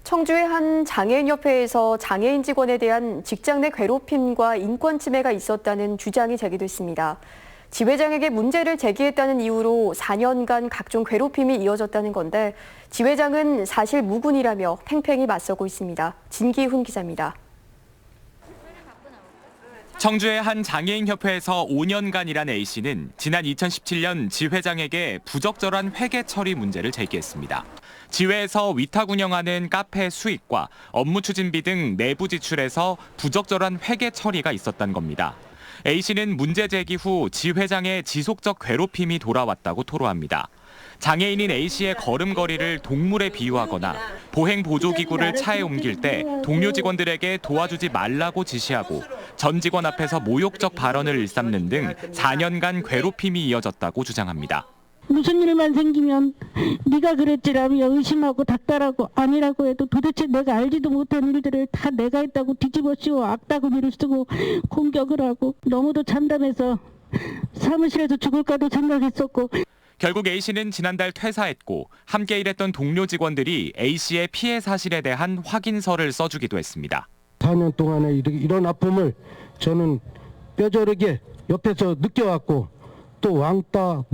청주의 한 장애인협회에서 장애인 직원에 대한 직장 내 괴롭힘과 인권 침해가 있었다는 주장이 제기됐습니다. 지회장에게 문제를 제기했다는 이유로 4년간 각종 괴롭힘이 이어졌다는 건데 지회장은 사실 무근이라며 팽팽히 맞서고 있습니다. 진기훈 기자입니다. 청주의 한 장애인협회에서 5년간 일한 A씨는 지난 2017년 지회장에게 부적절한 회계 처리 문제를 제기했습니다. 지회에서 위탁 운영하는 카페 수익과 업무 추진비 등 내부 지출에서 부적절한 회계 처리가 있었던 겁니다. A씨는 문제 제기 후 지회장의 지속적 괴롭힘이 돌아왔다고 토로합니다. 장애인인 A씨의 걸음걸이를 동물에 비유하거나 보행 보조기구를 차에 옮길 때 동료 직원들에게 도와주지 말라고 지시하고 전 직원 앞에서 모욕적 발언을 일삼는 등 4년간 괴롭힘이 이어졌다고 주장합니다. 무슨 일만 생기면 네가 그랬지라며 의심하고 닥달하고 아니라고 해도 도대체 내가 알지도 못한 일들을 다 내가 했다고 뒤집어 씌워 악다구니를 쓰고 공격을 하고 너무도 참담해서 사무실에서 죽을까도 생각했었고. 결국 A씨는 지난달 퇴사했고 함께 일했던 동료 직원들이 A씨의 피해 사실에 대한 확인서를 써주기도 했습니다. 4년 동안에 이런 아픔을 저는 뼈저리게 옆에서 느껴왔고 또 왕따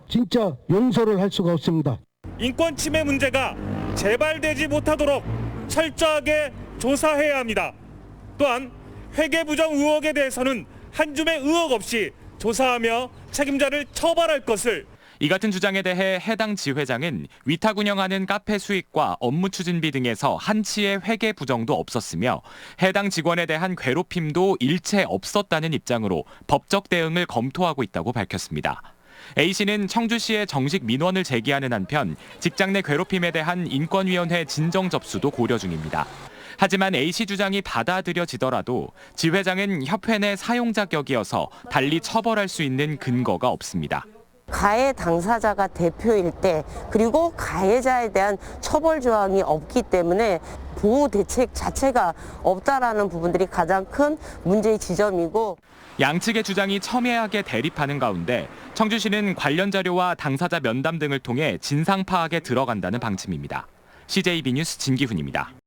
진짜 용서를 할 수가 없습니다. 인권 침해 문제가 재발되지 못하도록 철저하게 조사해야 합니다. 또한 회계 부정 의혹에 대해서는 한 줌의 의혹 없이 조사하며 책임자를 처벌할 것을. 이 같은 주장에 대해 해당 지회장은 위탁 운영하는 카페 수익과 업무 추진비 등에서 한치의 회계 부정도 없었으며 해당 직원에 대한 괴롭힘도 일체 없었다는 입장으로 법적 대응을 검토하고 있다고 밝혔습니다. A씨는 청주시에 정식 민원을 제기하는 한편 직장 내 괴롭힘에 대한 인권위원회 진정 접수도 고려 중입니다. 하지만 A씨 주장이 받아들여지더라도 지회장은 협회 내 사용자 격이어서 달리 처벌할 수 있는 근거가 없습니다. 가해 당사자가 대표일 때 그리고 가해자에 대한 처벌 조항이 없기 때문에 보호 대책 자체가 없다라는 부분들이 가장 큰 문제의 지점이고. 양측의 주장이 첨예하게 대립하는 가운데 청주시는 관련 자료와 당사자 면담 등을 통해 진상 파악에 들어간다는 방침입니다. CJB 뉴스 진기훈입니다.